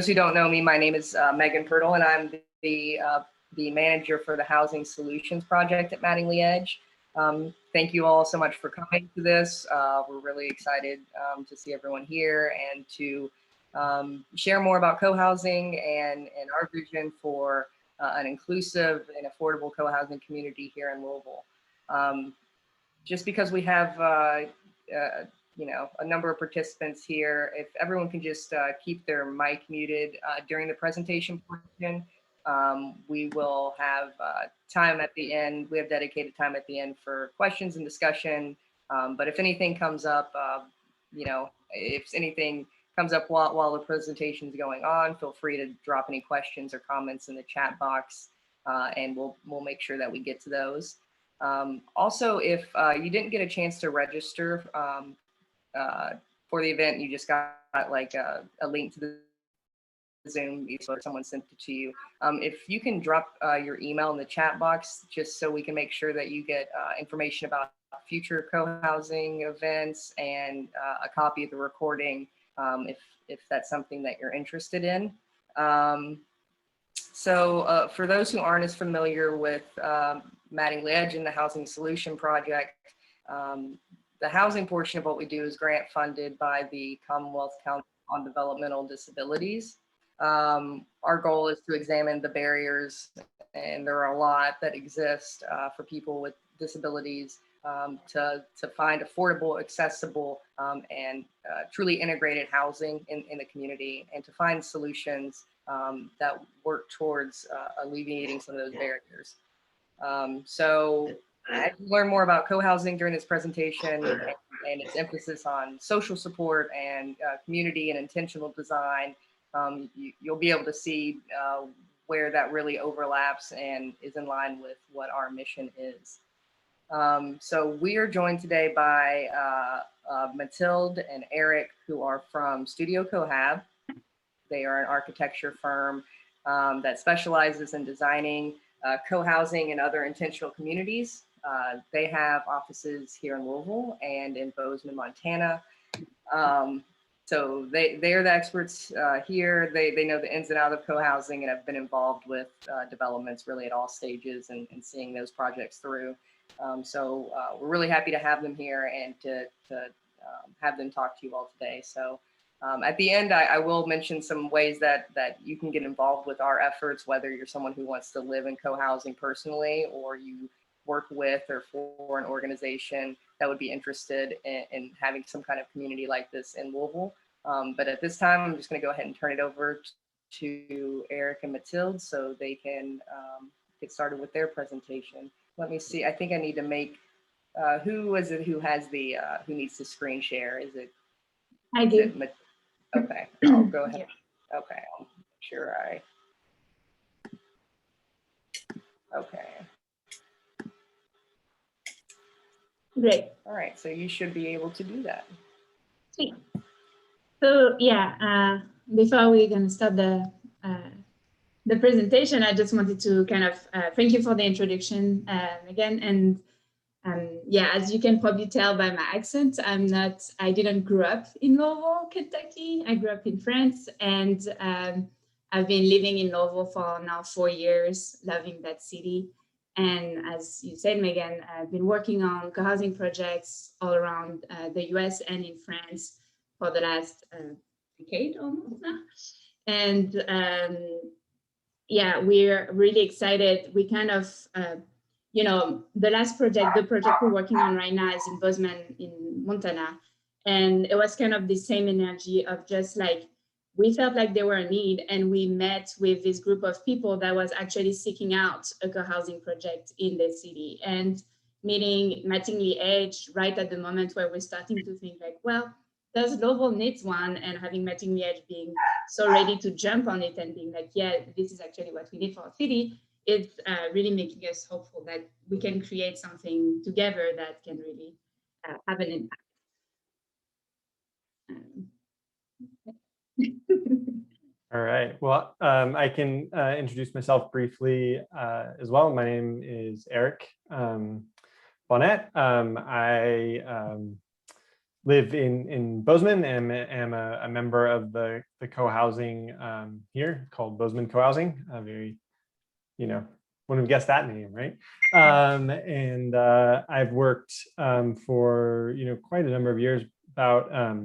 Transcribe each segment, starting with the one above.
who don't know me, my name is Megan Pirtle, and I'm the manager for the Housing Solutions Project at Mattingly Edge. Thank you all so much for coming to this. We're really excited to see everyone here and to share more about co-housing and our vision for an inclusive and affordable co-housing community here in Louisville. Just because we have a number of participants here, if everyone can just keep their mic muted during the presentation portion, we will have time at the end. We have dedicated time at the end for questions and discussion. But if anything comes up, if anything comes up while the presentation is going on, feel free to drop any questions or comments in the chat box, and we'll make sure that we get to those. Also, if you didn't get a chance to register for the event, you just got like a link to the Zoom, or someone sent it to you. If you can drop your email in the chat box, just so we can make sure that you get information about future co-housing events and a copy of the recording, if that's something that you're interested in. So for those who aren't as familiar with Mattingly Edge and the Housing Solution Project, the housing portion of what we do is grant funded by the Commonwealth Council on Developmental Disabilities. Our goal is to examine the barriers, and there are a lot that exist for people with disabilities, to find affordable, accessible, and truly integrated housing in the community, and to find solutions that work towards alleviating some of those barriers. So as you learn more about co-housing during this presentation and its emphasis on social support and community and intentional design, you'll be able to see where that really overlaps and is in line with what our mission is. So we are joined today by Mathilde and Eric, who are from Studio Co+Hab. They are an architecture firm that specializes in designing co-housing and other intentional communities. They have offices here in Louisville and in Bozeman, Montana. So they are the experts here. They know the ins and outs of co-housing and have been involved with developments really at all stages and seeing those projects through. So we're really happy to have them here and to have them talk to you all today. So at the end, I will mention some ways that you can get involved with our efforts, whether you're someone who wants to live in co-housing personally, or you work with or for an organization that would be interested in having some kind of community like this in Louisville. But at this time, I'm just going to go ahead and turn it over to Eric and Mathilde so they can get started with their presentation. Let me see. I think I need to make, who is it who has the, who needs to screen share? Is it? I do. Okay, I'll go ahead. Yeah. Okay, I'll make sure okay. Great. All right, so you should be able to do that. Sweet. So yeah, before we're going to start the presentation, I just wanted to kind of thank you for the introduction again. And yeah, as you can probably tell by my accent, I didn't grow up in Louisville, Kentucky. I grew up in France, and I've been living in Louisville for now 4 years, loving that city. And as you said, Megan, I've been working on co-housing projects all around the US and in France for the last decade almost now. And yeah, we're really excited. We kind of, the last project, the project we're working on right now is in Bozeman in Montana. And it was kind of the same energy of just like, we felt like there were a need, and we met with this group of people that was actually seeking out a co-housing project in the city, and meeting Mattingly Edge right at the moment where we're starting to think like, well, does Louisville needs one? And having Mattingly Edge being so ready to jump on it and being like, yeah, this is actually what we need for our city, it's really making us hopeful that we can create something together that can really have an impact. All right. Well, I can introduce myself briefly as well. My name is Eric Bonnet. I live in Bozeman and am a member of the co-housing here called Bozeman Co-Housing. Very, wouldn't have guessed that name, right? And I've worked for quite a number of years, about I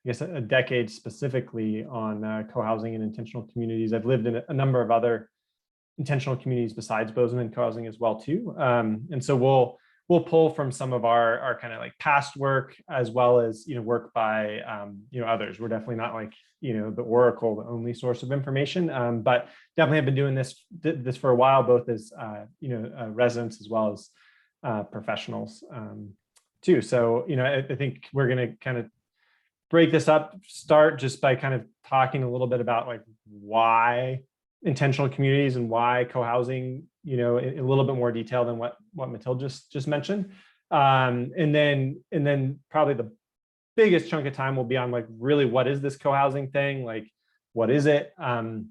guess a decade specifically on co-housing and intentional communities. I've lived in a number of other intentional communities besides Bozeman Co-housing as well too. And so we'll pull from some of our kind of like past work, as well as work by others. We're definitely not like the Oracle, the only source of information, but definitely have been doing this for a while, both as residents as well as professionals too. So I think we're going to kind of break this up, start just by kind of talking a little bit about like why intentional communities and why co-housing, in a little bit more detail than what Mathilde just mentioned. And then probably the biggest chunk of time will be on like, really, what is this co-housing thing? Like, what is it? And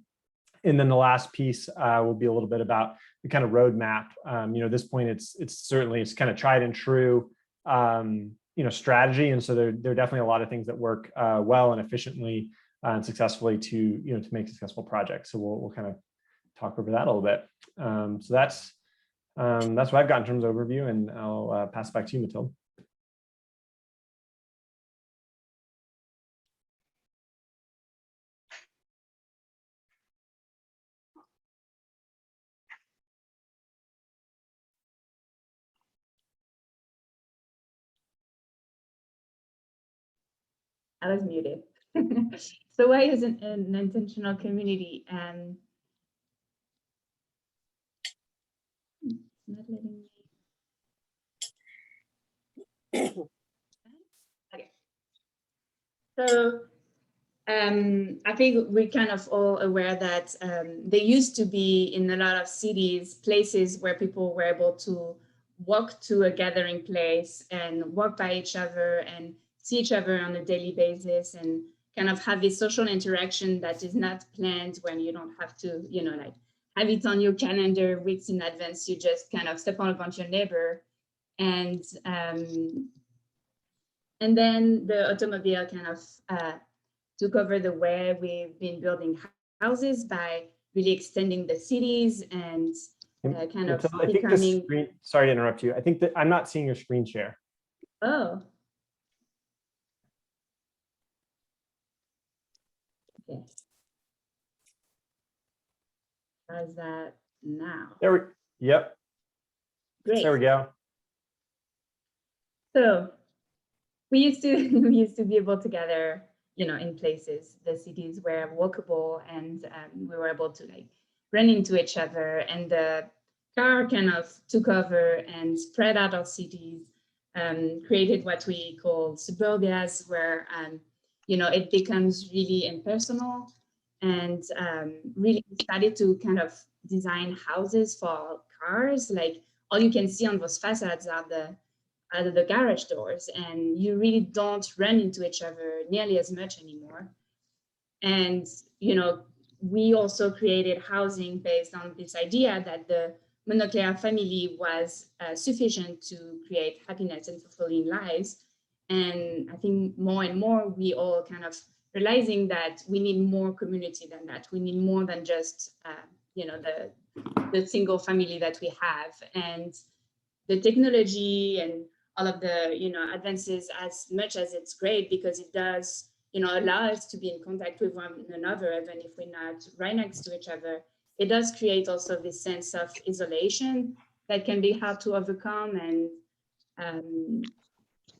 then the last piece will be a little bit about the kind of roadmap. At this point, it's kind of tried and true, strategy. And so there are definitely a lot of things that work well and efficiently and successfully to make successful projects. So we'll kind of talk over that a little bit. So that's what I've got in terms of overview, and I'll pass it back to you, Mathilde. I was muted. So why is an intentional community? Not letting me. Okay. So I think we're kind of all aware that there used to be in a lot of cities places where people were able to walk to a gathering place and walk by each other and see each other on a daily basis and kind of have this social interaction that is not planned, when you don't have to, like have it on your calendar weeks in advance. You just kind of step on a bunch of your neighbor, and then the automobile kind of took over the way we've been building houses by really extending the cities and kind of I think becoming. the screen, sorry to interrupt you. I think that I'm not seeing your screen share. Oh. Okay. How's that now? Yep. Great. There we go. So we used to be able to gather, in places. The cities were walkable, and we were able to like run into each other, and the car kind of took over and spread out our cities, created what we call suburbias, where it becomes really impersonal, and really started to kind of design houses for cars. Like, all you can see on those facades are the garage doors, and you really don't run into each other nearly as much anymore. And we also created housing based on this idea that the mononuclear family was sufficient to create happiness and fulfilling lives. And I think more and more we all kind of realizing that we need more community than that. We need more than just the single family that we have. And the technology and all of the advances, as much as it's great because it does allow us to be in contact with one another, even if we're not right next to each other, it does create also this sense of isolation that can be hard to overcome. And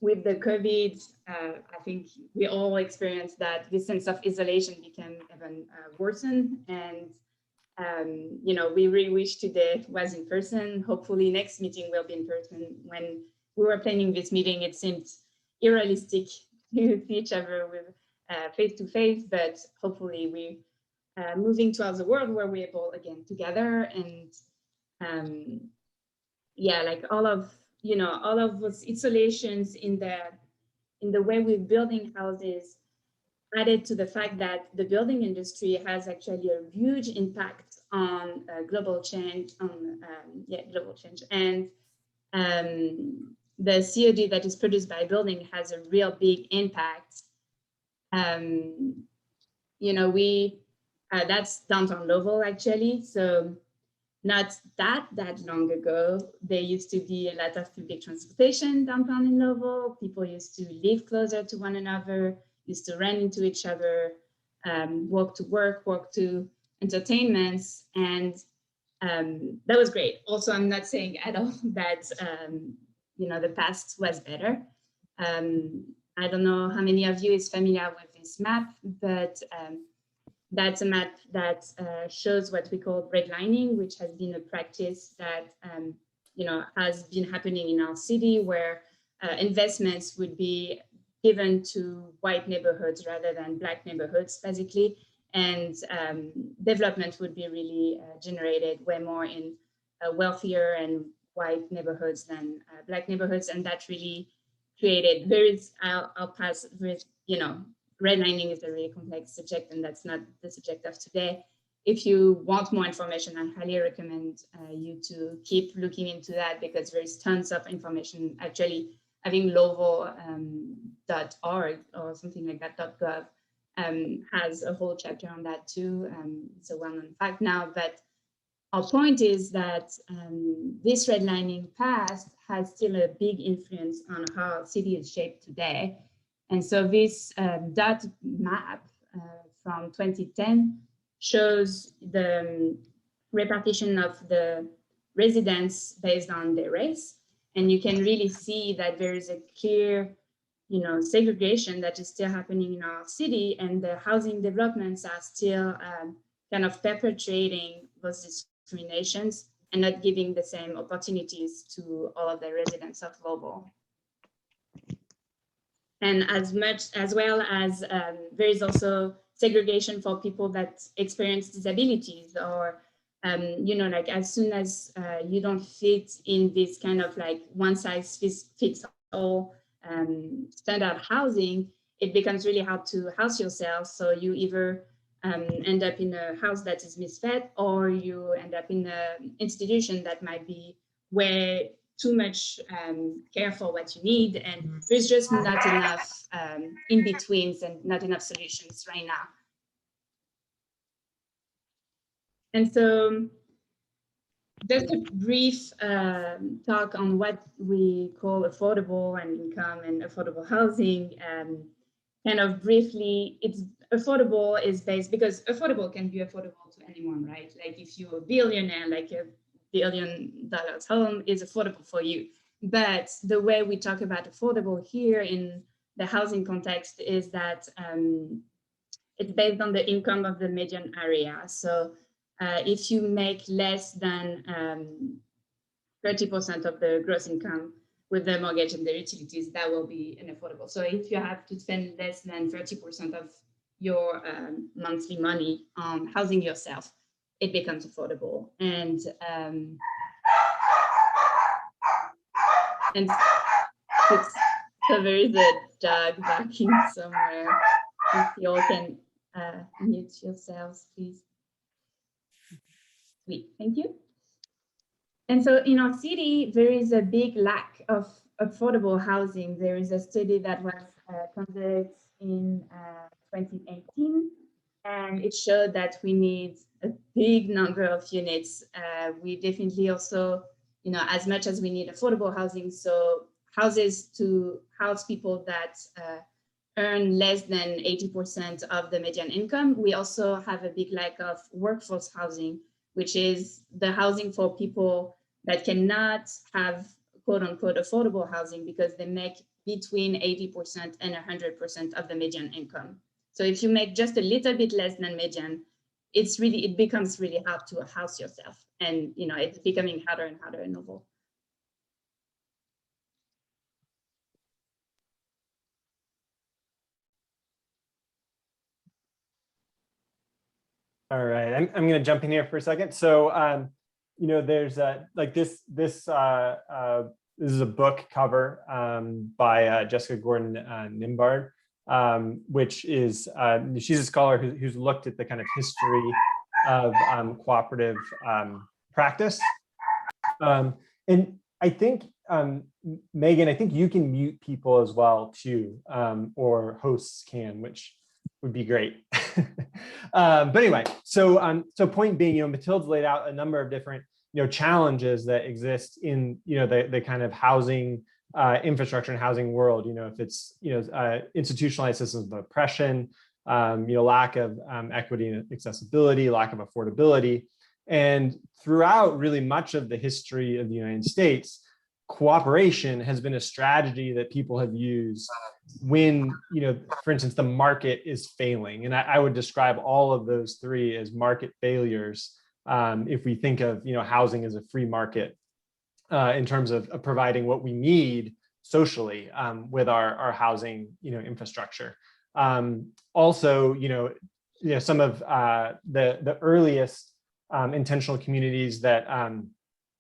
with the COVID, I think we all experienced that this sense of isolation became even worsened. And we really wish today was in person. Hopefully next meeting will be in person. When we were planning this meeting, it seemed unrealistic to see each other with face to face, but hopefully we moving towards a world where we're able again together. And like all of those isolations in the way we're building houses, added to the fact that the building industry has actually a huge impact on global change, And the COD that is produced by a building has a real big impact. You know, that's downtown Louisville actually. So not that long ago, there used to be a lot of public transportation downtown in Louisville. People used to live closer to one another, used to run into each other, walk to work, walk to entertainments, and that was great. Also, I'm not saying at all that you know, the past was better. I don't know how many of you is familiar with this map, but that's a map that shows what we call redlining, which has been a practice that you know, has been happening in our city, where investments would be given to white neighborhoods rather than Black neighborhoods, basically, and development would be really generated way more in wealthier and white neighborhoods than Black neighborhoods, and that really created. I'll pass with, you know, redlining is a really complex subject, and that's not the subject of today. If you want more information, I highly recommend you to keep looking into that, because there's tons of information. Actually, I think Louisville.org or something like that, .gov, has a whole chapter on that too. It's a well-known fact now, but our point is that this redlining past has still a big influence on how our city is shaped today. And so this dot map from 2010 shows the repartition of the residents based on their race. And you can really see that there is a clear, you know, segregation that is still happening in our city, and the housing developments are still kind of perpetuating those discriminations and not giving the same opportunities to all of the residents of Louisville. And as well as there is also segregation for people that experience disabilities, or you know, like as soon as you don't fit in this kind of like one size fits all standard housing, it becomes really hard to house yourself. So you either end up in a house that is misfit, or you end up in an institution that might be way too much care for what you need, and there's just not enough in-betweens and not enough solutions right now. And so just a brief talk on what we call affordable and income and affordable housing. Kind of briefly, it's affordable is based, because affordable can be affordable to anyone, right? Like if you're a billionaire, like $1 billion home is affordable for you. But the way we talk about affordable here in the housing context is that it's based on the income of the median area. So if you make less than 30% of the gross income with the mortgage and the utilities, that will be an affordable. So if you have to spend less than 30% of your monthly money on housing yourself, it becomes affordable. And so there is a dog barking somewhere. If you all can mute yourselves, please. Sweet, thank you. And so in our city, there is a big lack of affordable housing. There is a study that was conducted in 2018, and it showed that we need a big number of units. We definitely also, you know, as much as we need affordable housing, so houses to house people that earn less than 80% of the median income. We also have a big lack of workforce housing, which is the housing for people that cannot have quote unquote affordable housing because they make between 80% and 100% of the median income. So if you make just a little bit less than median, it becomes really hard to house yourself. And you know, it's becoming harder and harder in Louisville. All right, I'm going to jump in here for a second. So, you know, there's like this is a book cover by Jessica Gordon Nimbard, which is she's a scholar who's looked at the kind of history of cooperative practice, and I think Megan, I think you can mute people as well too, or hosts can, which would be great. But anyway, so point being, Mathilde's laid out a number of different, challenges that exist in, the kind of housing infrastructure and housing world. If it's, institutionalized systems of oppression, lack of equity and accessibility, lack of affordability. And throughout really much of the history of the United States, cooperation has been a strategy that people have used when, for instance, the market is failing. And I would describe all of those three as market failures. If we think of, housing as a free market in terms of providing what we need socially with our housing, infrastructure. Also, some of the earliest intentional communities that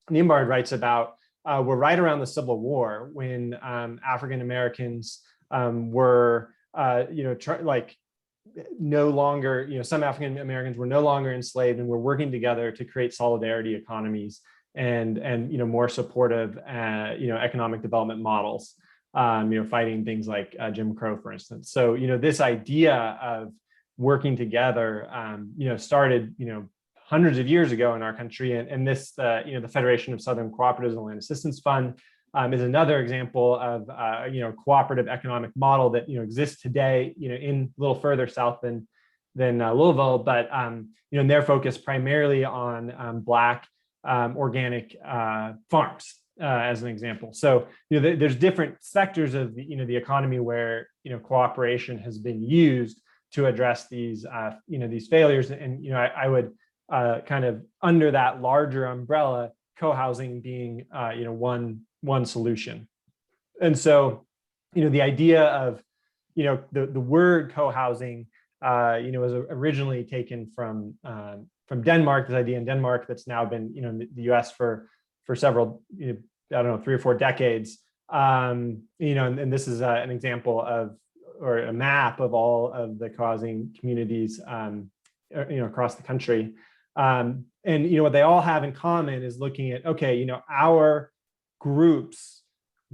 Nimbard writes about were right around the Civil War, when African Americans were, no longer, some African Americans were no longer enslaved and were working together to create solidarity economies and more supportive, economic development models, fighting things like Jim Crow, for instance. So, this idea of working together, started, hundreds of years ago in our country, and this, the Federation of Southern Cooperatives and Land Assistance Fund is another example of, cooperative economic model that, exists today, in a little further south than Louisville, but, and they're focused primarily on Black organic farms, as an example. So, there's different sectors of the economy where, cooperation has been used to address these, these failures. And, I would kind of under that larger umbrella, co-housing being, one solution. And so, the idea of, the word co-housing, was originally taken from Denmark, this idea in Denmark that's now been, in the US for several, I don't know, 3 or 4 decades. And this is an example of, or a map of all of the co-housing communities, across the country. And what they all have in common is looking at, okay, our groups'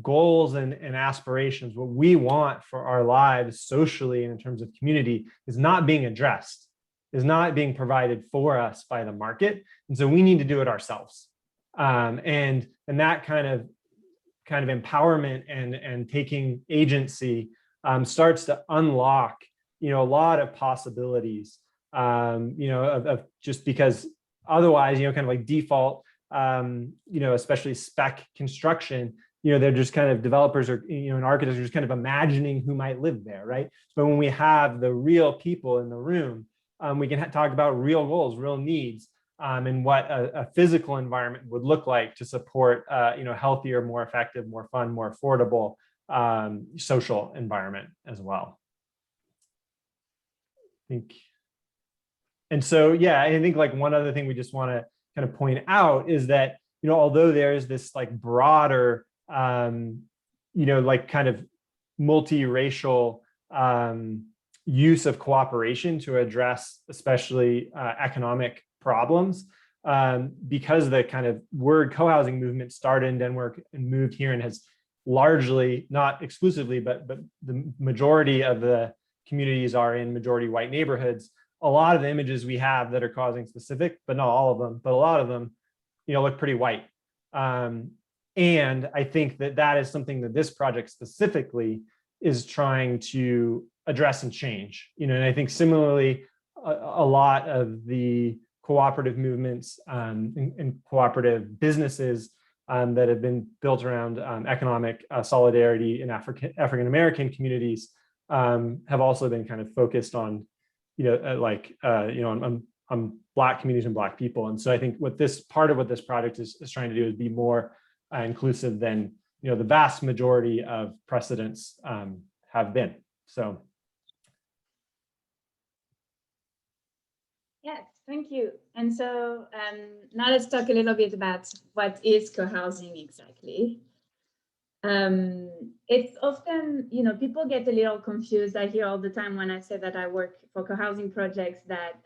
goals and aspirations, what we want for our lives socially and in terms of community, is not being addressed, is not being provided for us by the market. And so we need to do it ourselves. And that kind of empowerment and taking agency starts to unlock, a lot of possibilities, of just because otherwise, kind of like default, especially spec construction, they're just kind of developers or, and architects are just kind of imagining who might live there, right? But when we have the real people in the room, we can talk about real goals, real needs, and what a physical environment would look like to support, healthier, more effective, more fun, more affordable social environment as well. I think. And so, yeah, I think like one other thing we just want to kind of point out is that, although there's this like broader, like kind of multiracial use of cooperation to address especially economic problems, because the kind of word co-housing movement started in Denmark and moved here and has largely, not exclusively, but the majority of the communities are in majority white neighborhoods. A lot of the images we have that are causing specific, but not all of them, but a lot of them, look pretty white. And I think that is something that this project specifically is trying to address and change. And I think similarly, a lot of the cooperative movements and cooperative businesses that have been built around economic solidarity in African-American communities have also been kind of focused on, on Black communities and Black people. And so I think what this part of what this project is trying to do is be more inclusive than, the vast majority of precedents have been. So. Yes, thank you. And so now let's talk a little bit about what is co-housing exactly. It's often, people get a little confused. I hear all the time when I say that I work for co-housing projects that,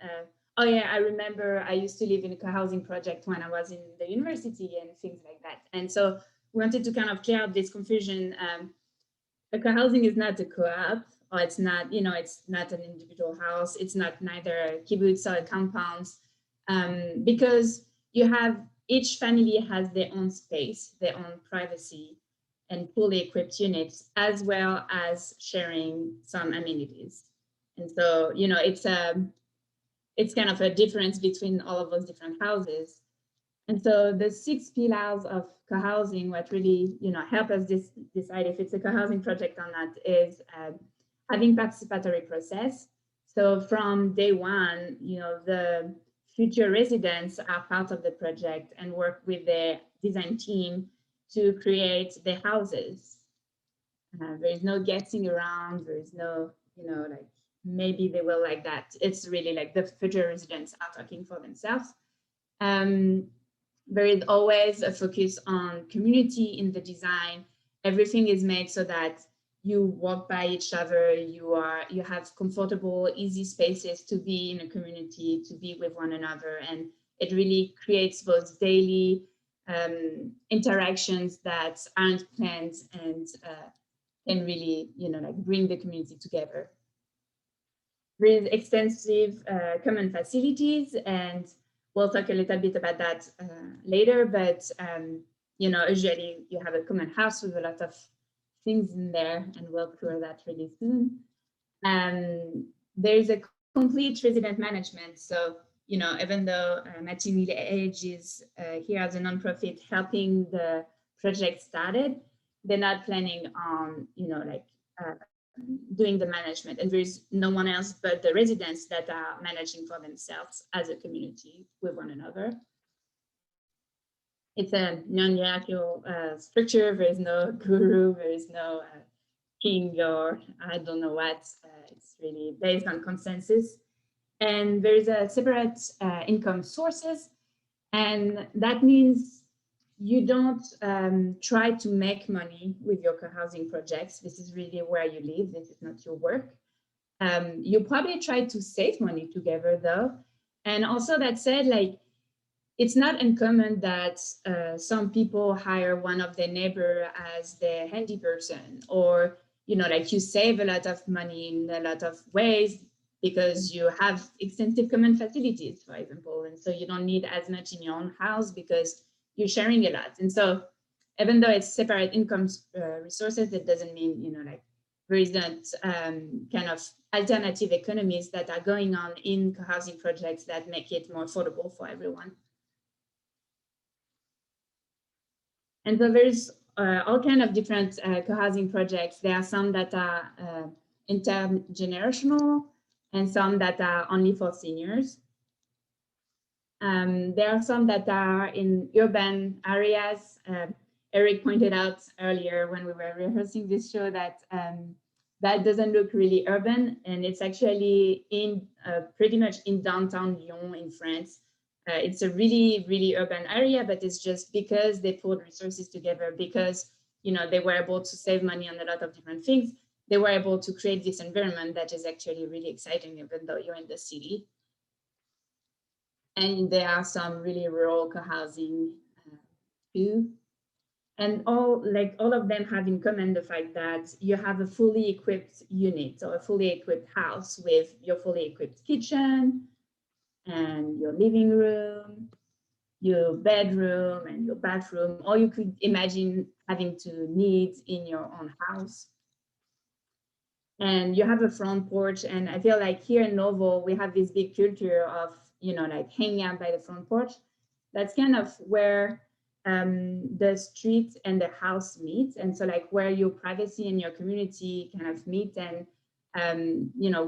oh yeah, I remember I used to live in a co-housing project when I was in the university and things like that. And so wanted to kind of clear up this confusion. A co-housing is not a co-op, or it's not, it's not an individual house. It's not neither a kibbutz or a compound, because each family has their own space, their own privacy, and fully equipped units, as well as sharing some amenities. And so, it's kind of a difference between all of those different houses. And so the 6 pillars of co-housing, what really, help us decide if it's a co-housing project or not, is having participatory process. So from day one, the future residents are part of the project and work with their design team to create the houses. There is no guessing around. There is no, like maybe they will like that. It's really like the future residents are talking for themselves. There is always a focus on community in the design. Everything is made so that you walk by each other. You have comfortable, easy spaces to be in a community, to be with one another, and it really creates those daily interactions that aren't planned and can really, like bring the community together. There is extensive common facilities, and we'll talk a little bit about that later, but usually you have a common house with a lot of things in there, and we'll cover that really soon. There is a complete resident management. So, even though mathilde is here as a nonprofit helping the project started, they're not planning on, doing the management, and there's no one else but the residents that are managing for themselves as a community with one another. It's a non-hierarchical structure. There is no guru, there is no king, or I don't know what. It's really based on consensus. And there's a separate income sources, and that means you don't try to make money with your co-housing projects. This is really where you live. This is not your work. You probably try to save money together, though. And also, that said, like, it's not uncommon that some people hire one of their neighbor as their handy person, or, like you save a lot of money in a lot of ways because you have extensive common facilities, for example. And so you don't need as much in your own house because you're sharing a lot. And so even though it's separate income resources, it doesn't mean, like there isn't kind of alternative economies that are going on in co-housing projects that make it more affordable for everyone. And so there's all kinds of different co-housing projects. There are some that are intergenerational and some that are only for seniors. There are some that are in urban areas. Eric pointed out earlier when we were rehearsing this show that that doesn't look really urban, and it's actually in pretty much in downtown Lyon in France. It's a really, really urban area, but it's just because they put resources together, because they were able to save money on a lot of different things. They were able to create this environment that is actually really exciting, even though you're in the city. And there are some really rural co-housing too. And all of them have in common the fact that you have a fully equipped unit or a fully equipped house with your fully equipped kitchen and your living room, your bedroom and your bathroom, all you could imagine having to need in your own house. And you have a front porch. And I feel like here in Louisville, we have this big culture of, like hanging out by the front porch. That's kind of where the street and the house meet. And so like where your privacy and your community kind of meet. And,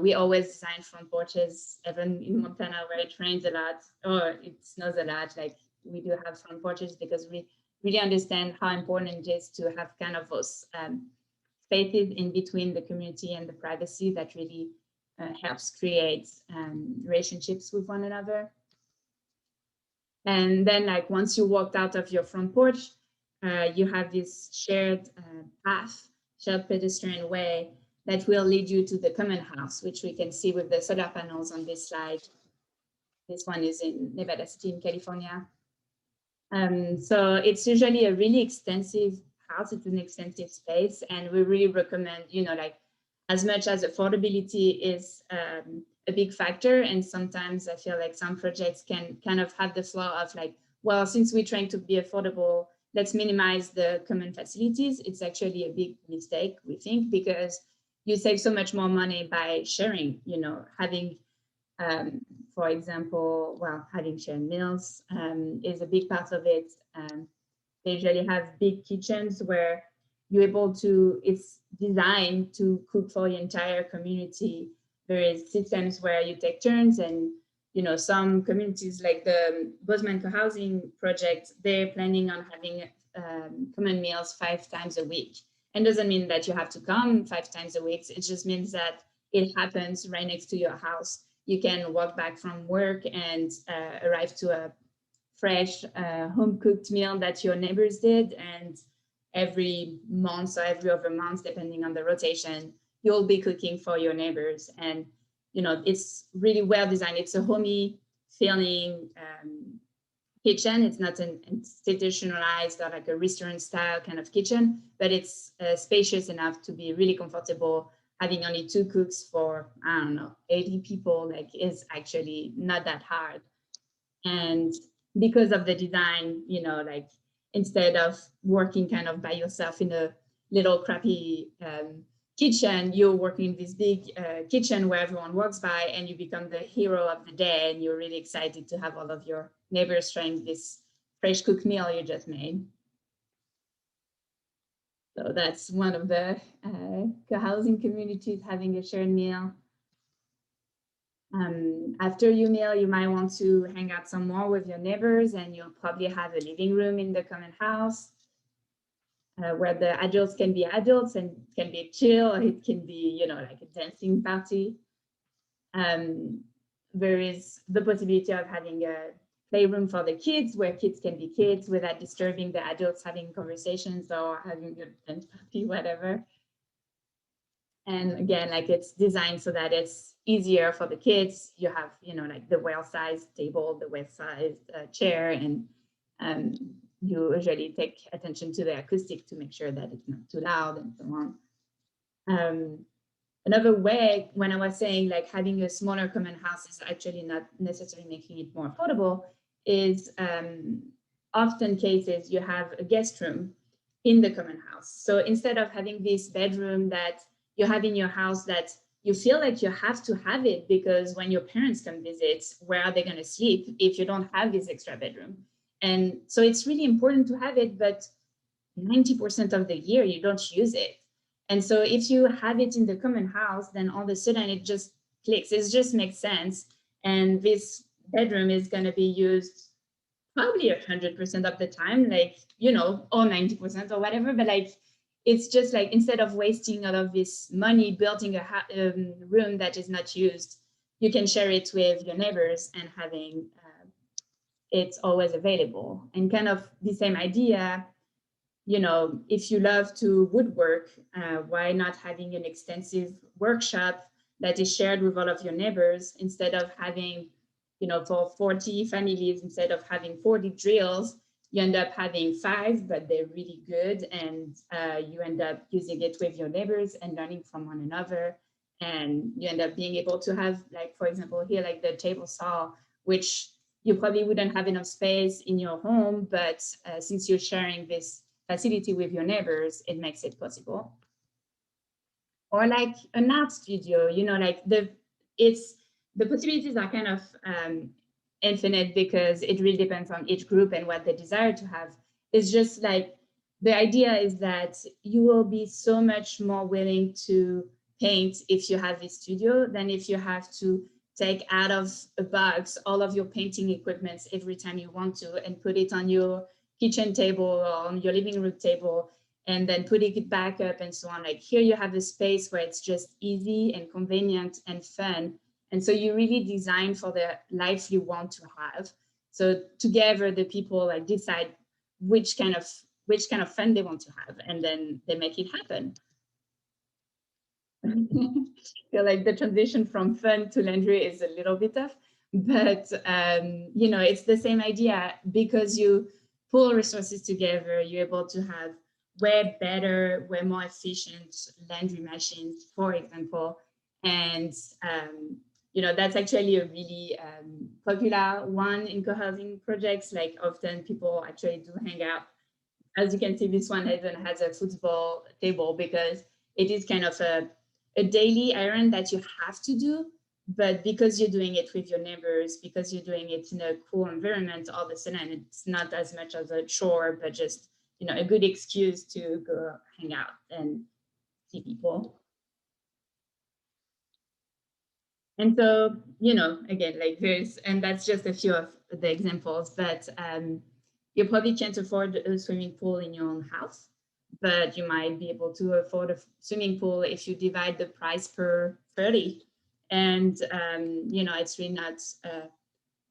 we always design front porches, even in Montana where it rains a lot or it snows a lot. Like we do have front porches because we really understand how important it is to have kind of those spaces in between the community and the privacy that really helps create relationships with one another. And then like once you walked out of your front porch, you have this shared path, shared pedestrian way that will lead you to the common house, which we can see with the solar panels on this slide. This one is in Nevada City in California. So it's usually a really extensive house. It's an extensive space, and we really recommend, like as much as affordability is a big factor, and sometimes I feel like some projects can kind of have the flaw of like, well, since we're trying to be affordable, let's minimize the common facilities. It's actually a big mistake, we think, because you save so much more money by sharing, having, for example, well, having shared meals is a big part of it. They usually have big kitchens where you're able to, it's designed to cook for the entire community. There is systems where you take turns, and some communities like the Bozeman Co-Housing project, they're planning on having common meals 5 times a week. And doesn't mean that you have to come 5 times a week. It just means that it happens right next to your house. You can walk back from work and arrive to a fresh home-cooked meal that your neighbors did, and every month or every other month, depending on the rotation, you'll be cooking for your neighbors. And it's really well designed. It's a homey feeling kitchen. It's not an institutionalized or like a restaurant style kind of kitchen, but it's spacious enough to be really comfortable. Having only 2 cooks for, I don't know, 80 people, like, is actually not that hard. And because of the design, like, instead of working kind of by yourself in a little crappy kitchen, you're working in this big kitchen where everyone walks by, and you become the hero of the day, and you're really excited to have all of your neighbors trying this fresh cooked meal you just made. So that's one of the co-housing communities, having a shared meal. After your meal, you might want to hang out some more with your neighbors, and you'll probably have a living room in the common house where the adults can be adults and can be chill, or it can be, like a dancing party. There is the possibility of having a playroom for the kids where kids can be kids without disturbing the adults having conversations or having a dance party, whatever. And again, like, it's designed so that it's easier for the kids. You have, like the well-sized table, the well-sized chair, and you usually take attention to the acoustic to make sure that it's not too loud and so on. Another way, when I was saying like having a smaller common house is actually not necessarily making it more affordable, is often cases you have a guest room in the common house. So instead of having this bedroom that you have in your house that you feel like you have to have it, because when your parents come visit, where are they going to sleep if you don't have this extra bedroom? And so it's really important to have it, but 90% of the year you don't use it. And so if you have it in the common house, then all of a sudden it just clicks. It just makes sense. And this bedroom is going to be used probably 100% of the time, like, or 90% or whatever. But like, it's just like, instead of wasting all of this money building a room that is not used, you can share it with your neighbors and having it's always available. And kind of the same idea, if you love to woodwork, why not having an extensive workshop that is shared with all of your neighbors, instead of having, for 40 families, instead of having 40 drills, you end up having 5, but they're really good. And you end up using it with your neighbors and learning from one another. And you end up being able to have, like, for example, here, like the table saw, which you probably wouldn't have enough space in your home, but since you're sharing this facility with your neighbors, it makes it possible. Or like an art studio, like the possibilities are kind of infinite, because it really depends on each group and what they desire to have. It's just like, the idea is that you will be so much more willing to paint if you have a studio than if you have to take out of a box all of your painting equipment every time you want to and put it on your kitchen table or on your living room table and then putting it back up and so on. Like, here you have a space where it's just easy and convenient and fun. And so you really design for the life you want to have. So together the people like decide which kind of fun they want to have, and then they make it happen. I feel like the transition from fun to laundry is a little bit tough, but it's the same idea, because you pool resources together, you're able to have way better, way more efficient laundry machines, for example. And, that's actually a really popular one in co-housing projects. Like often people actually do hang out. As you can see, this one even has a football table because it is kind of a daily errand that you have to do. But because you're doing it with your neighbors, because you're doing it in a cool environment, all of a sudden it's not as much as a chore, but just, a good excuse to go hang out and see people. And so, again, like and that's just a few of the examples, but you probably can't afford a swimming pool in your own house, but you might be able to afford a swimming pool if you divide the price per 30. And, it's really not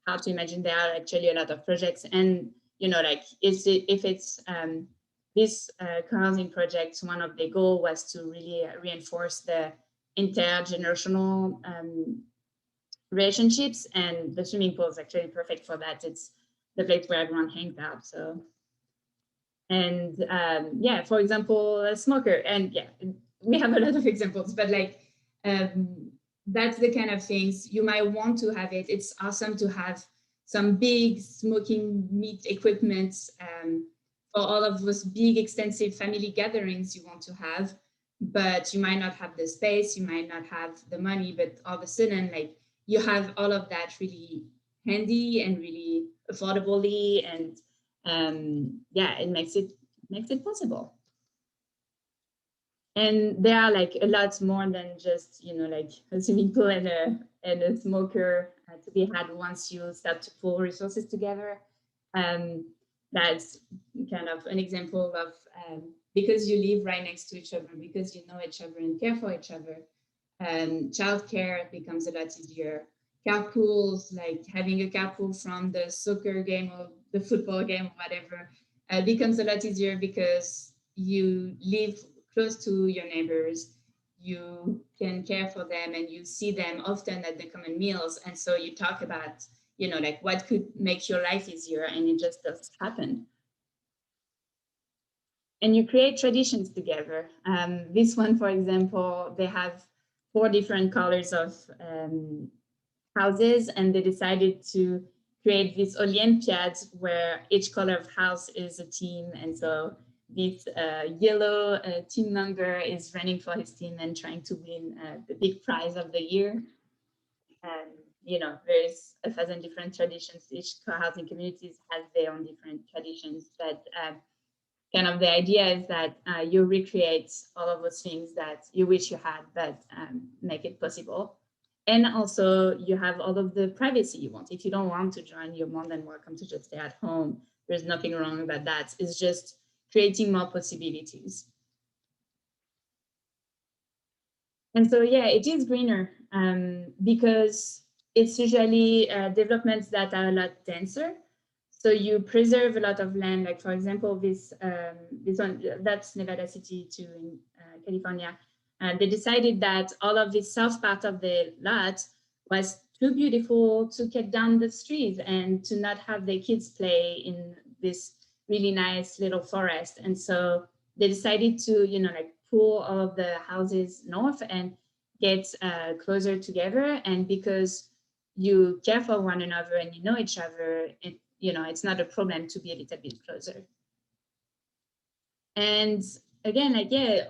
hard to imagine. There are actually a lot of projects. And, if it's this co-housing project, one of the goals was to really reinforce the intergenerational relationships, and the swimming pool is actually perfect for that. It's the place where everyone hangs out. So, and for example, a smoker, and we have a lot of examples, but that's the kind of things you might want to have it. It's awesome to have some big smoking meat equipment for all of those big extensive family gatherings you want to have, but you might not have the space, you might not have the money, but all of a sudden, you have all of that really handy and really affordably, and it makes it possible. And there are a lot more than just a swimming pool and a smoker to be had once you start to pull resources together. That's kind of an example of because you live right next to each other, because you know each other and care for each other. Childcare becomes a lot easier. Carpools, like having a carpool from the soccer game or the football game or whatever, becomes a lot easier because you live close to your neighbors, you can care for them, and you see them often at the common meals. And so you talk about, what could make your life easier, and it just does happen. And you create traditions together. This one, for example, they have 4 different colors of houses, and they decided to create this Olympiads where each color of house is a team. And so this yellow team member is running for his team and trying to win the big prize of the year. And, there's 1,000 different traditions. Each co-housing communities has their own different traditions, but kind of the idea is that you recreate all of those things that you wish you had, but make it possible. And also you have all of the privacy you want. If you don't want to join, you're more than welcome to just stay at home. There's nothing wrong about that. It's just creating more possibilities. And so, it is greener because it's usually developments that are a lot denser. So you preserve a lot of land. Like, for example, this one, that's Nevada City too in California. They decided that all of this south part of the lot was too beautiful to cut down the trees and to not have the kids play in this really nice little forest. And so they decided to, pull all of the houses north and get closer together. And because you care for one another and you know each other, it's not a problem to be a little bit closer. And again,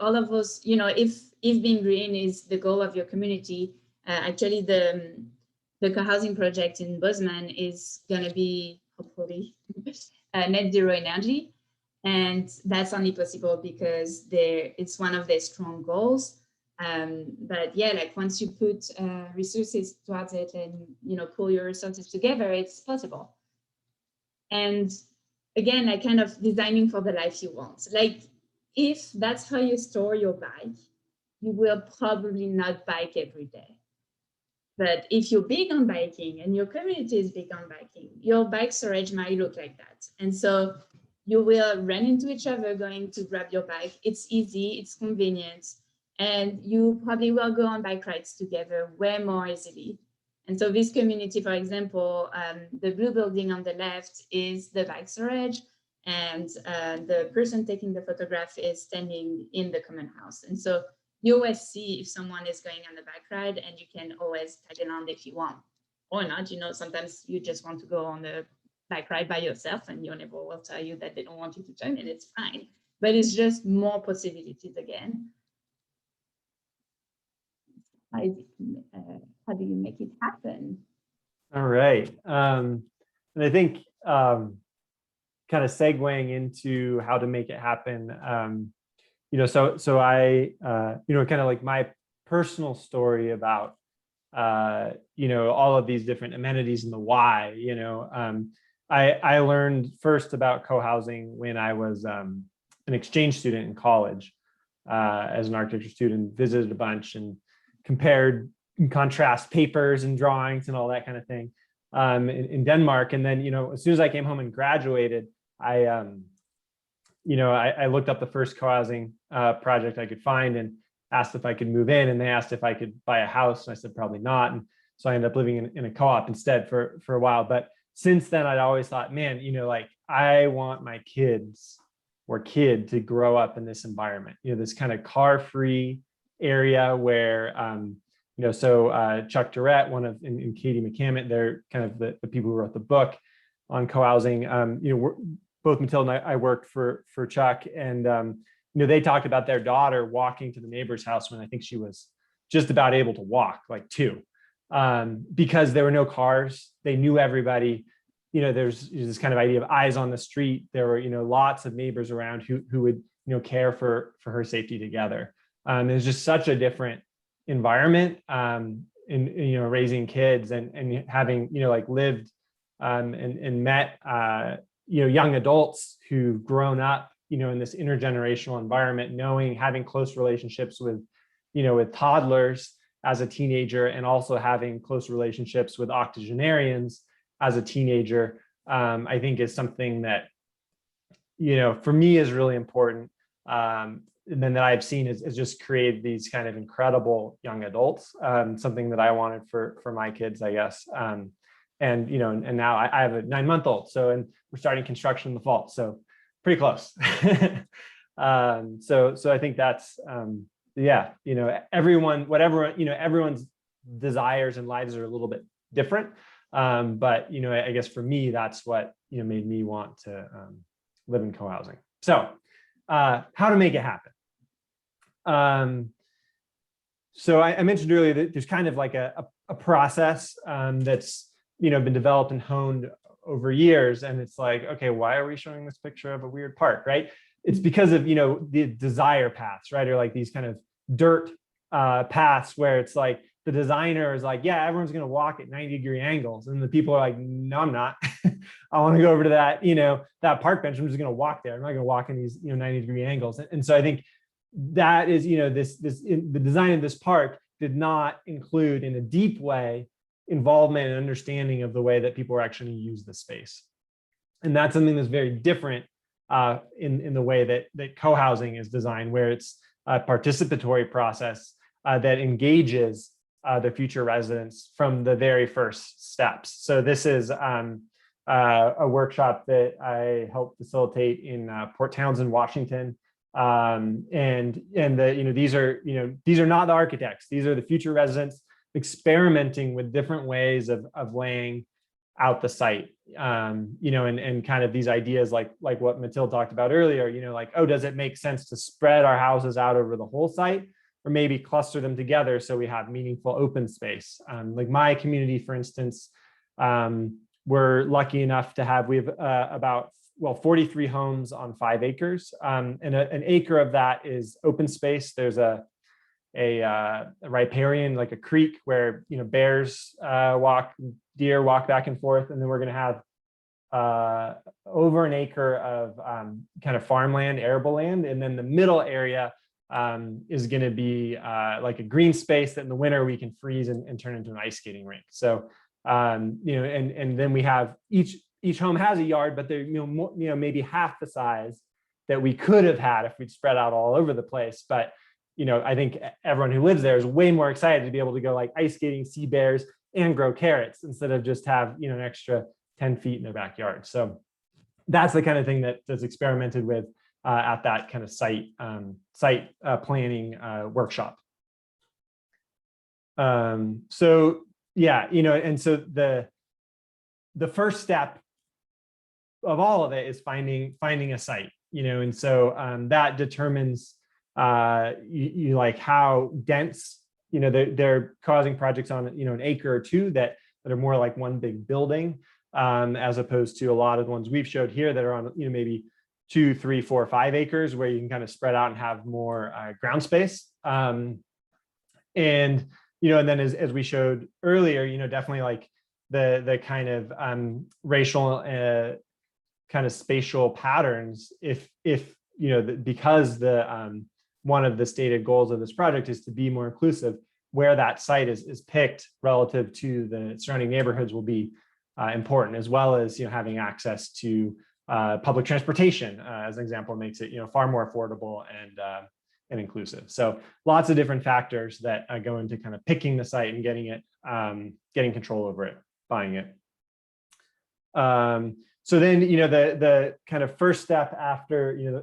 all of those, if being green is the goal of your community, actually the co-housing project in Bozeman is going to be hopefully net zero energy. And that's only possible because it's one of their strong goals. But once you put resources towards it and, pull your resources together, it's possible. And again, kind of designing for the life you want. If that's how you store your bike, you will probably not bike every day. But if you're big on biking and your community is big on biking, your bike storage might look like that. And so you will run into each other going to grab your bike. It's easy, it's convenient, and you probably will go on bike rides together way more easily. And so this community, for example, the blue building on the left is the bike storage, and the person taking the photograph is standing in the common house. And so you always see if someone is going on the bike ride, and you can always tag along if you want or not. Sometimes you just want to go on the bike ride by yourself, and your neighbor will tell you that they don't want you to join, and it's fine. But it's just more possibilities again. How do you make it happen? All right. And I think kind of segueing into how to make it happen, so I, kind of like my personal story about, all of these different amenities and the why, I learned first about co-housing when I was an exchange student in college, as an architecture student, visited a bunch and compared and contrast papers and drawings and all that kind of thing in Denmark. And then, as soon as I came home and graduated, I looked up the first co-housing project I could find and asked if I could move in, and they asked if I could buy a house. And I said, probably not. And so I ended up living in a co-op instead for a while. But since then, I'd always thought, man, I want my kids or kid to grow up in this environment, this kind of car-free area where, Chuck Durrett, and Katie McCammett, they're kind of the people who wrote the book on co-housing. Both Mathilde and I worked for Chuck, and they talked about their daughter walking to the neighbor's house when I think she was just about able to walk, like 2, because there were no cars. They knew everybody. There's this kind of idea of eyes on the street. There were, lots of neighbors around who would, care for her safety together. It was just such a different environment in raising kids and having, lived and met, young adults who've grown up, in this intergenerational environment, having close relationships with, with toddlers as a teenager, and also having close relationships with octogenarians as a teenager, I think is something that, for me is really important. And then that I've seen is just create these kind of incredible young adults, something that I wanted for my kids, I guess. And now I have a 9-month-old, and we're starting construction in the fall, so pretty close. So I think that's everyone, whatever, everyone's desires and lives are a little bit different, but I guess for me, that's what made me want to live in co-housing. So how to make it happen. So I mentioned earlier that there's kind of like a process that's been developed and honed over years, and it's like, okay, why are we showing this picture of a weird park, right? It's because of the desire paths, right? Or like these kind of dirt paths where it's like the designer is like, yeah, everyone's going to walk at 90-degree angles, and the people are like, no, I'm not. I want to go over to that that park bench. I'm just going to walk there. I'm not going to walk in these 90-degree angles. And so I think that is the design of this park did not include in a deep way involvement and understanding of the way that people are actually use the space. And that's something that's very different in the way that co-housing is designed, where it's a participatory process that engages the future residents from the very first steps. So this is a workshop that I helped facilitate in Port Townsend, Washington. And these are not the architects. These are the future residents experimenting with different ways of laying out the site, and kind of these ideas like what Mathilde talked about earlier, like, oh, does it make sense to spread our houses out over the whole site, or maybe cluster them together so we have meaningful open space? Like my community, for instance, we're lucky enough to have, we have about 43 homes on 5 acres, and an acre of that is open space. There's a riparian, like a creek where bears walk, deer walk back and forth, and then we're going to have over an acre of kind of farmland, arable land, and then the middle area is going to be like a green space that in the winter we can freeze and turn into an ice skating rink. So and then we have each home has a yard, but they're maybe half the size that we could have had if we'd spread out all over the place. But I think everyone who lives there is way more excited to be able to go like ice skating, see bears, and grow carrots instead of just have an extra 10 feet in their backyard. So that's the kind of thing that's experimented with at that kind of site planning workshop. So yeah, and so the first step of all of it is finding a site, and so that determines you like how dense, they're causing projects on an acre or two that are more like one big building, as opposed to a lot of the ones we've showed here that are on maybe 2, 3, 4, 5 acres, where you can kind of spread out and have more ground space. And and then as we showed earlier, definitely like the kind of racial kind of spatial patterns, if because one of the stated goals of this project is to be more inclusive, where that site is picked relative to the surrounding neighborhoods will be important, as well as having access to public transportation, as an example, makes it far more affordable and inclusive. So lots of different factors that go into kind of picking the site and getting control over it, buying it. So then the kind of first step after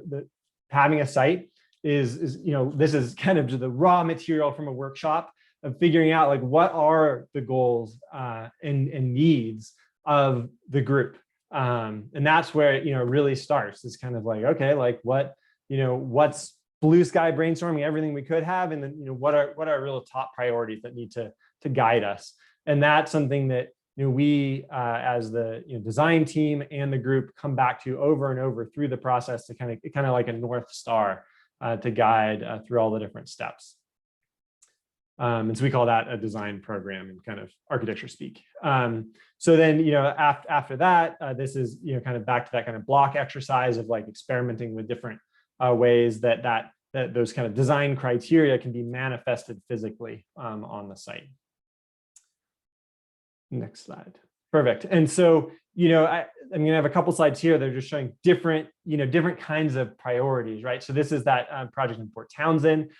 having a site is this is kind of the raw material from a workshop of figuring out like what are the goals and needs of the group. And that's where it really starts. It's kind of like, okay, like what's blue sky brainstorming everything we could have, and then what are real top priorities that need to guide us. And that's something that we as the design team and the group come back to over and over through the process to kind of like a North Star to guide through all the different steps. And so we call that a design program in kind of architecture speak. So then, after that, this is, kind of back to that kind of block exercise of like experimenting with different ways that those kind of design criteria can be manifested physically on the site. Next slide. Perfect. And so, I'm going to have a couple slides here that are just showing different, different kinds of priorities, right? So this is that project in Port Townsend.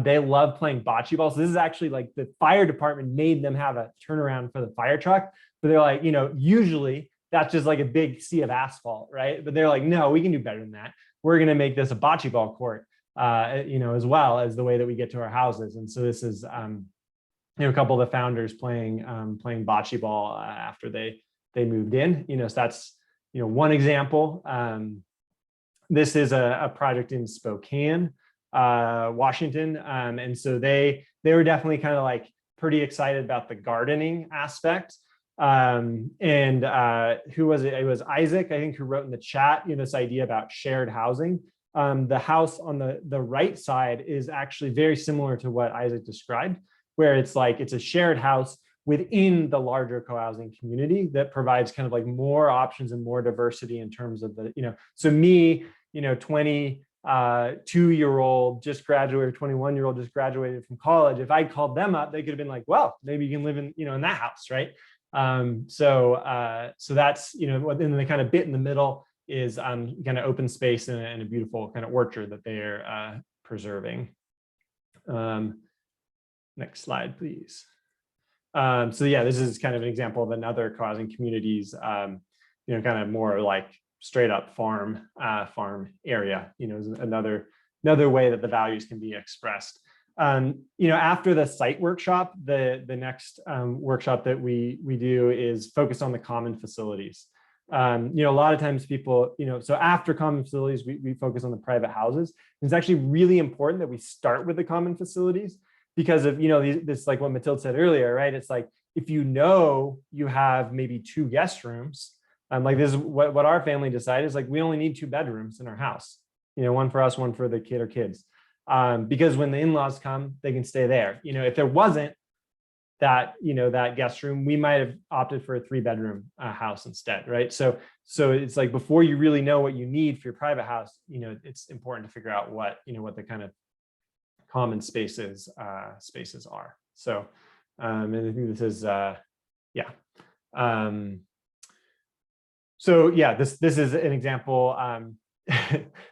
They love playing bocce ball. So this is actually like the fire department made them have a turnaround for the fire truck, but they're like, usually that's just like a big sea of asphalt, right? But they're like, no, we can do better than that. We're going to make this a bocce ball court, as well as the way that we get to our houses. And so this is, a couple of the founders playing bocce ball after they moved in. So that's one example. This is a project in Spokane, Washington, and so they were definitely kind of like pretty excited about the gardening aspect. And who was it? It was Isaac, I think, who wrote in the chat this idea about shared housing. The house on the right side is actually very similar to what Isaac described, where it's like it's a shared house within the larger co-housing community that provides kind of like more options and more diversity in terms of the, so me, 22-year-old just graduated, 21-year-old just graduated from college. If I called them up, they could have been like, well, maybe you can live in, in that house, right? So that's, and then the kind of bit in the middle is kind of open space and a beautiful kind of orchard that they're preserving. Next slide, please. So yeah, this is kind of an example of another co-housing communities, kind of more like straight up farm area, is another way that the values can be expressed. After the site workshop, the next workshop that we do is focus on the common facilities. A lot of times people, so after common facilities, we focus on the private houses. It's actually really important that we start with the common facilities, because of, this, like what Mathilde said earlier, right? It's like, if you have maybe 2 guest rooms, like this is what our family decided is like, we only need 2 bedrooms in our house, one for us, one for the kid or kids. Because when the in-laws come, they can stay there. If there wasn't that, that guest room, we might have opted for a 3-bedroom house instead, right? So it's like, before you really know what you need for your private house, it's important to figure out what the kind of common spaces are. So and I think this is yeah. So yeah, this is an example.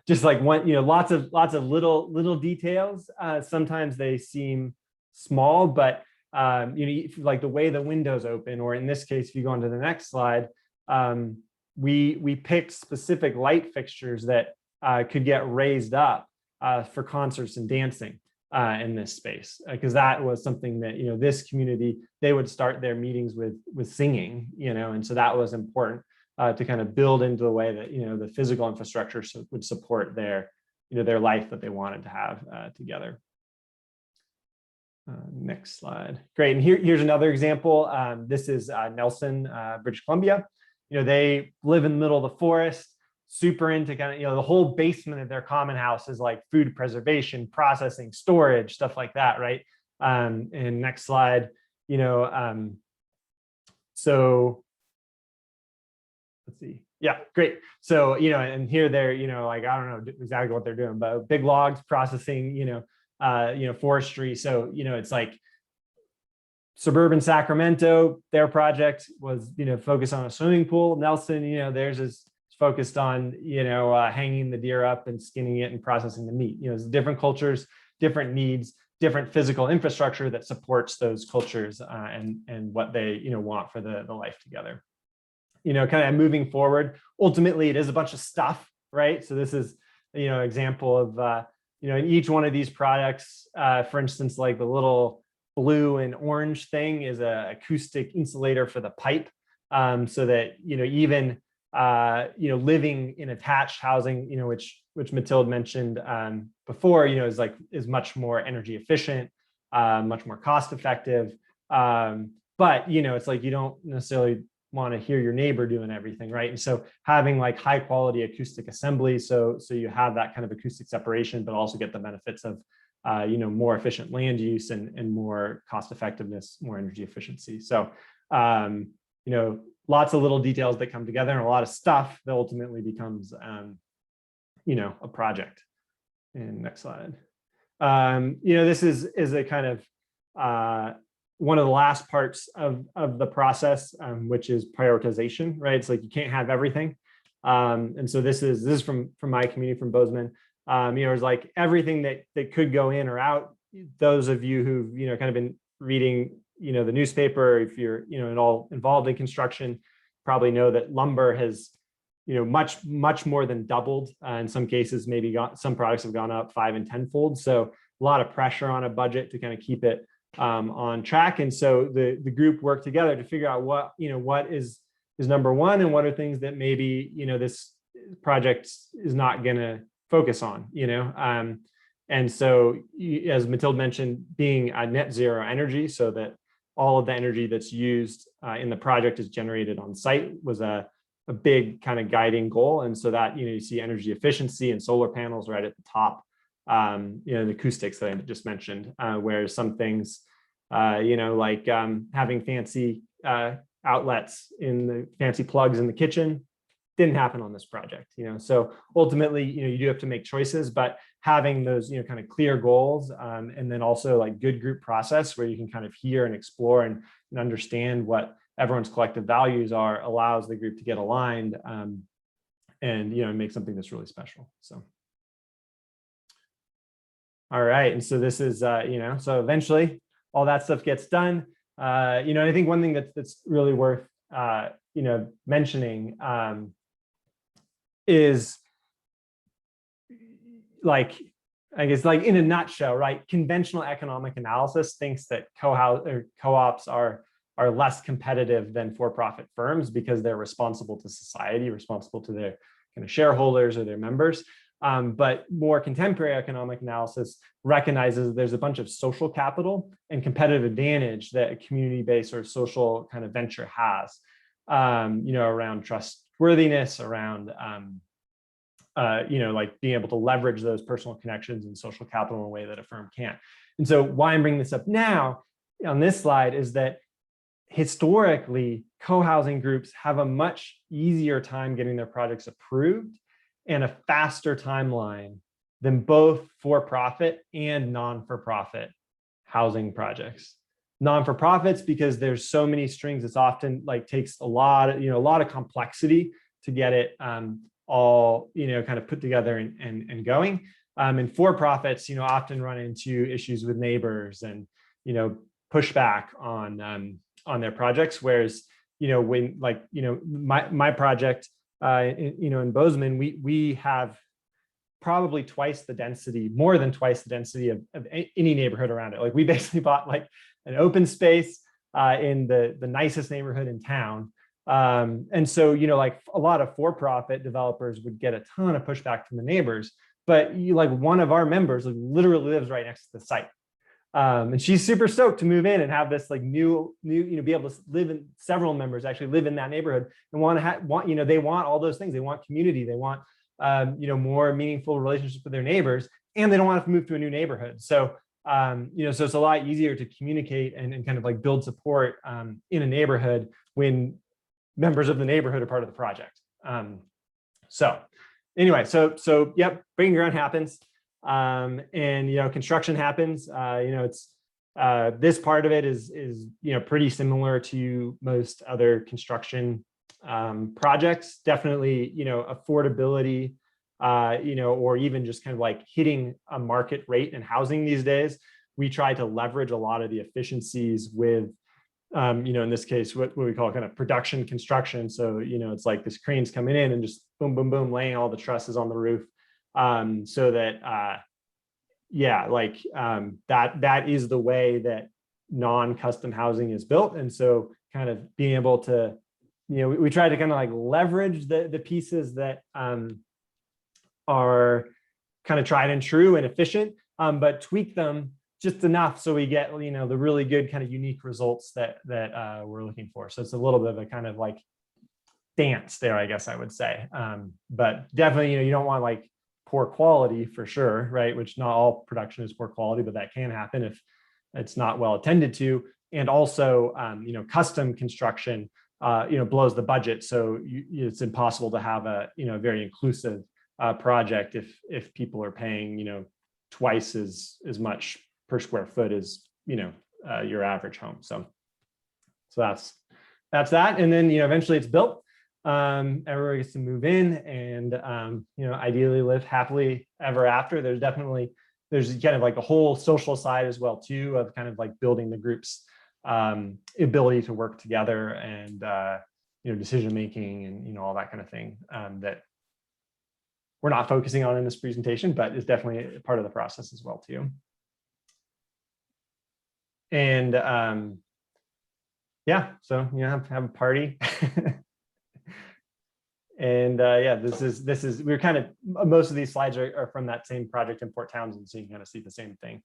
Just like one, lots of little details. Sometimes they seem small, but like the way the windows open, or in this case, if you go on to the next slide, we picked specific light fixtures that could get raised up for concerts and dancing in this space, because that was something that, this community, they would start their meetings with singing, and so that was important to kind of build into the way that, the physical infrastructure would support their life that they wanted to have together. Next slide. Great. And here's another example. This is Nelson, British Columbia. They live in the middle of the forest, super into kind of, the whole basement of their common house is like food preservation, processing, storage, stuff like that, right? And next slide, so let's see. Yeah, great. So, and here they're, like, I don't know exactly what they're doing, but big logs, processing, forestry. So, it's like suburban Sacramento, their project was, focused on a swimming pool. Nelson, theirs is focused on, hanging the deer up and skinning it and processing the meat. It's different cultures, different needs, different physical infrastructure that supports those cultures and what they, want for the life together. Kind of moving forward, ultimately, it is a bunch of stuff, right? So this is, example of, in each one of these products, for instance, like the little blue and orange thing is a acoustic insulator for the pipe, so that, even, living in attached housing, which Mathilde mentioned before, is much more energy efficient, much more cost effective. But, it's like you don't necessarily want to hear your neighbor doing everything, right? And so having like high quality acoustic assembly, so you have that kind of acoustic separation, but also get the benefits of more efficient land use and more cost effectiveness, more energy efficiency. So lots of little details that come together and a lot of stuff that ultimately becomes a project. And next slide. This is a kind of one of the last parts of the process, which is prioritization, right? It's like you can't have everything. And so this is from my community, from Bozeman. It's like everything that could go in or out. Those of you who've kind of been reading the newspaper, if you're at all involved in construction, probably know that lumber has much more than doubled. In some cases, maybe some products have gone up 5 and 10-fold. So a lot of pressure on a budget to kind of keep it on track. And so the group worked together to figure out what is number one, and what are things that maybe this project is not going to focus on. And so, as Mathilde mentioned, being a net zero energy, so that all of the energy that's used in the project is generated on site, was a big kind of guiding goal. And so that you see energy efficiency and solar panels right at the top. The acoustics that I just mentioned, whereas some things, like having fancy outlets in the fancy plugs in the kitchen didn't happen on this project. So ultimately, you do have to make choices, but having those, kind of clear goals, and then also like good group process where you can kind of hear and explore and understand what everyone's collective values are, allows the group to get aligned, and make something that's really special. So. All right, and so this is, so eventually all that stuff gets done. I think one thing that's really worth, mentioning is like, I guess, like in a nutshell, right? Conventional economic analysis thinks that co-ops are less competitive than for-profit firms because they're responsible to society, responsible to their kind of shareholders or their members. But more contemporary economic analysis recognizes there's a bunch of social capital and competitive advantage that a community-based or social kind of venture has, around trustworthiness, around, like being able to leverage those personal connections and social capital in a way that a firm can't. And so why I'm bringing this up now on this slide is that historically, co-housing groups have a much easier time getting their projects approved and a faster timeline than both for-profit and non-for-profit housing projects. Non-for-profits, because there's so many strings, it's often like takes a lot of complexity to get it all, kind of put together and going. And for-profits, often run into issues with neighbors and, pushback on their projects. Whereas, when like, my project, in Bozeman, we have probably twice the density, more than twice the density of any neighborhood around it. Like we basically bought like an open space in the nicest neighborhood in town. And so, like a lot of for-profit developers would get a ton of pushback from the neighbors, but like one of our members like literally lives right next to the site. And she's super stoked to move in and have this like new, be able to live in, several members actually live in that neighborhood and they want all those things. They want community. They want, more meaningful relationships with their neighbors, and they don't want to move to a new neighborhood. So, so it's a lot easier to communicate and kind of like build support in a neighborhood when members of the neighborhood are part of the project. So anyway, so yep, breaking ground happens. And construction happens. It's this part of it is pretty similar to most other construction projects. Definitely, affordability, or even just kind of like hitting a market rate in housing these days. We try to leverage a lot of the efficiencies with, in this case, what we call kind of production construction. So, it's like this crane's coming in and just boom, boom, boom, laying all the trusses on the roof. So that, that is the way that non-custom housing is built. And so kind of being able to, we try to kind of like leverage the pieces that are kind of tried and true and efficient, but tweak them just enough so we get, the really good kind of unique results that we're looking for. So it's a little bit of a kind of like dance there, I guess I would say. But definitely, you don't want like poor quality for sure, right? Which not all production is poor quality, but that can happen if it's not well attended to. And also, custom construction, blows the budget. So it's impossible to have a, very inclusive project if people are paying, twice as much per square foot as, your average home. So that's that. And then, eventually it's built. Everybody gets to move in and, ideally live happily ever after. There's kind of like a whole social side as well too, of kind of like building the group's ability to work together and, decision making and, all that kind of thing that we're not focusing on in this presentation, but is definitely a part of the process as well too. And so have a party. And this is we're kind of, most of these slides are from that same project in Port Townsend, so you can kind of see the same thing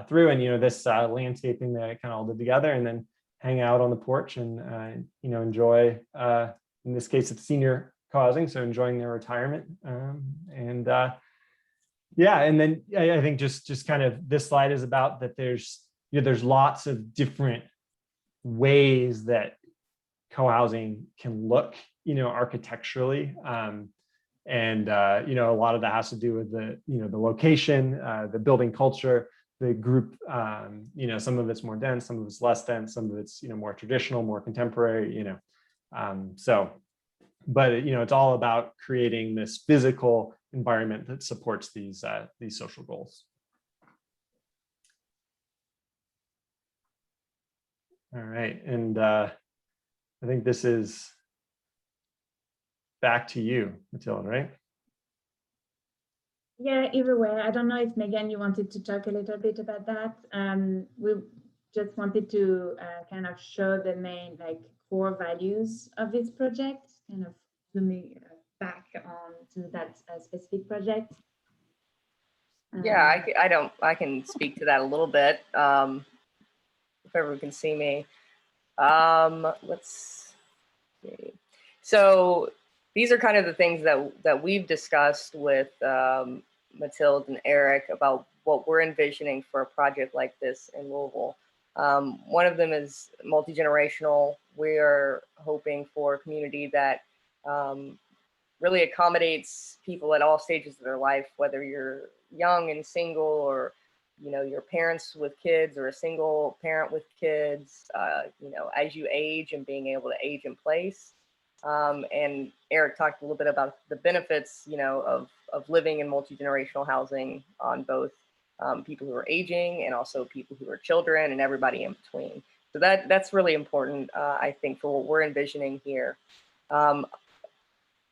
through. And this landscaping that I kind of all did together, and then hang out on the porch and enjoy. In this case, it's senior co-housing, so enjoying their retirement. And then I think just kind of this slide is about that. There's lots of different ways that co-housing can look, architecturally. And a lot of that has to do with the location, the building culture, the group. Some of it's more dense, some of it's less dense, some of it's, more traditional, more contemporary, but it's all about creating this physical environment that supports these social goals. All right, and I think this is back to you, Mathilde, right? Yeah, either way. I don't know if Megan, you wanted to talk a little bit about that. We just wanted to kind of show the main core values of this project, kind of zooming back on to that specific project. Yeah, I can speak to that a little bit. If everyone can see me. Let's see. So these are kind of the things that we've discussed with Mathilde and Eric about what we're envisioning for a project like this in Louisville. One of them is multi-generational. We are hoping for a community that really accommodates people at all stages of their life, whether you're young and single, or your parents with kids, or a single parent with kids, as you age and being able to age in place. And Eric talked a little bit about the benefits, of living in multi-generational housing on both people who are aging and also people who are children and everybody in between. So that's really important, I think, for what we're envisioning here.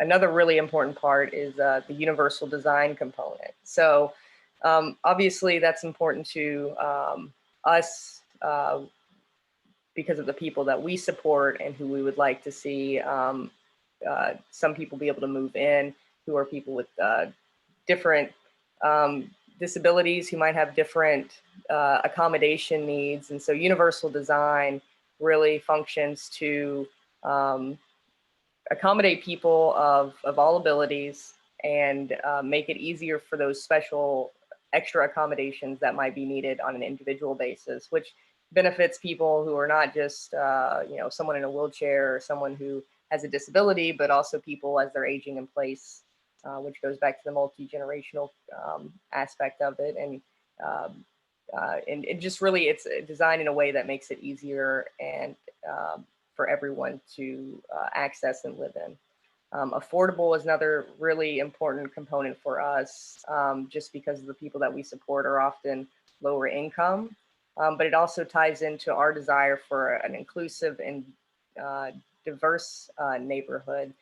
another really important part is the universal design component. So obviously that's important to us because of the people that we support and who we would like to see some people be able to move in, who are people with different disabilities, who might have different accommodation needs. And so universal design really functions to accommodate people of all abilities and make it easier for those special extra accommodations that might be needed on an individual basis, which benefits people who are not just someone in a wheelchair or someone who has a disability, but also people as they're aging in place, which goes back to the multi-generational aspect of it. And it just really, it's designed in a way that makes it easier and for everyone to access and live in. Affordable is another really important component for us, just because the people that we support are often lower income, but it also ties into our desire for an inclusive and diverse neighborhood.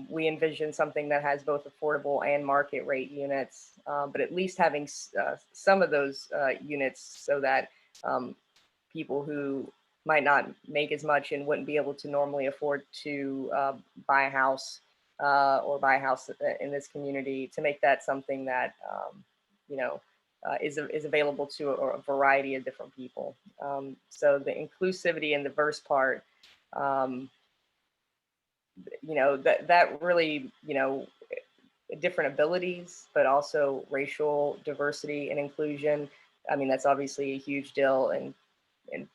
We envision something that has both affordable and market rate units, but at least having some of those units so that people who might not make as much and wouldn't be able to normally afford to buy a house or buy a house in this community, to make that something that is available to a variety of different people. So the inclusivity and diverse part, that really, different abilities, but also racial diversity and inclusion. I mean, that's obviously a huge deal in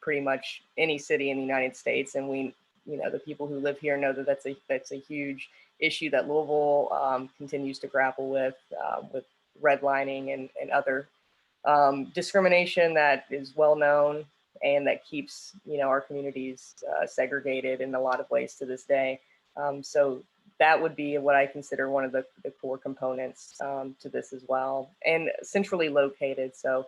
pretty much any city in the United States. And we, the people who live here know that that's a huge issue that Louisville continues to grapple with redlining and other discrimination that is well known and that keeps, our communities segregated in a lot of ways to this day. So that would be what I consider one of the core components to this as well, and centrally located. So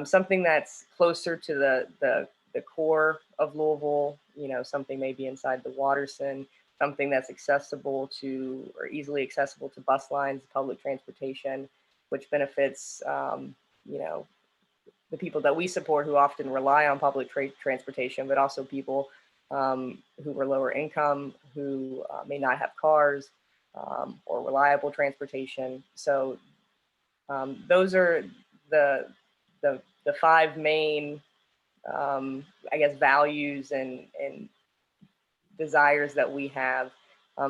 something that's closer to the core of Louisville, something maybe inside the Watterson, something that's accessible to or easily accessible to bus lines, public transportation, which benefits, the people that we support who often rely on public transportation, but also people who are lower income, who may not have cars or reliable transportation. So those are the five main, values and desires that we have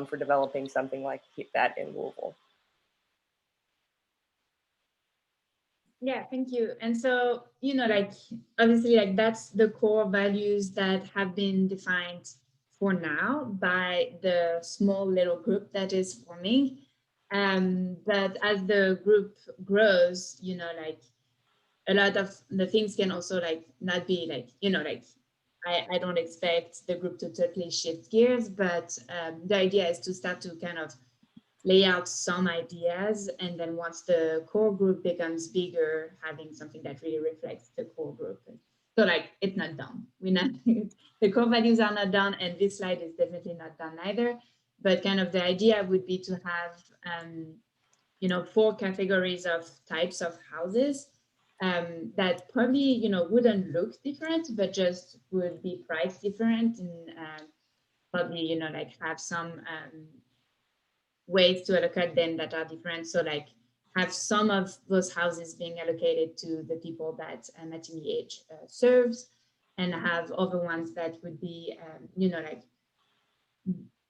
for developing something like that in Louisville. Yeah, thank you. And so, obviously, that's the core values that have been defined for now by the small little group that is forming. But as the group grows, a lot of the things can also not be I don't expect the group to totally shift gears, but the idea is to start to kind of lay out some ideas, and then once the core group becomes bigger, having something that really reflects the core group. So it's not done. The core values are not done, and this slide is definitely not done either. But kind of the idea would be to have 4 categories of types of houses that probably wouldn't look different, but just would be priced different, and probably have some ways to allocate them that are different. So have some of those houses being allocated to the people that Mathilde Age serves, and have other ones that would be,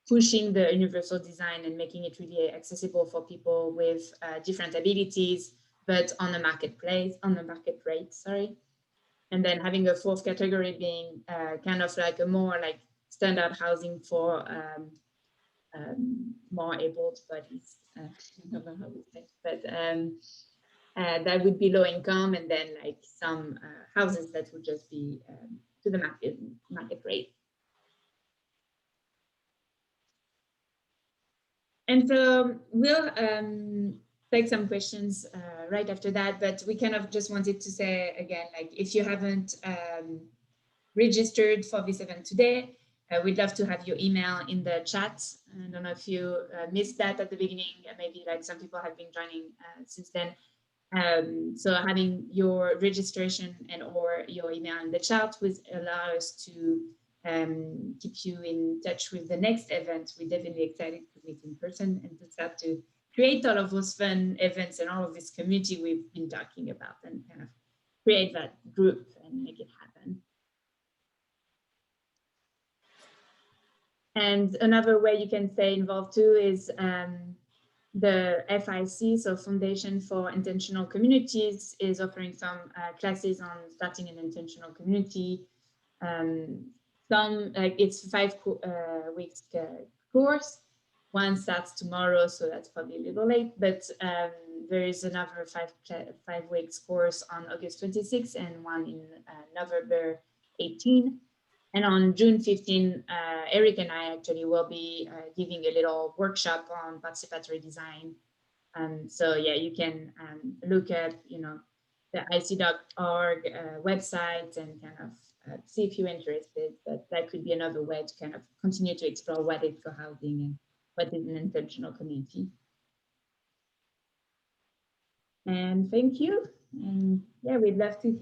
pushing the universal design and making it really accessible for people with different abilities, but on the market rate, sorry. And then having a 4th category being kind of a more standard housing for more abled bodies. I don't know how to say, but that would be low income, and then some houses that would just be to the market rate. And so we'll take some questions right after that, but we kind of just wanted to say again, if you haven't registered for this event today, we'd love to have your email in the chat. I don't know if you missed that at the beginning. Maybe like some people have been joining since then. So having your registration and or your email in the chat would allow us to keep you in touch with the next event. We're definitely excited to meet in person and to start to create all of those fun events and all of this community we've been talking about, and kind of create that group and make it happen. And another way you can stay involved too is the FIC, so Foundation for Intentional Communities, is offering some classes on starting an intentional community. It's 5 weeks course. One starts tomorrow, so that's probably a little late, but there is another 5 weeks course on August 26th and one in November 18. And on June 15, Eric and I actually will be giving a little workshop on participatory design. So yeah, you can look at, the ic.org website and kind of see if you're interested. But that could be another way to kind of continue to explore what is co-housing and what is an intentional community. And thank you. And yeah, we'd love to hear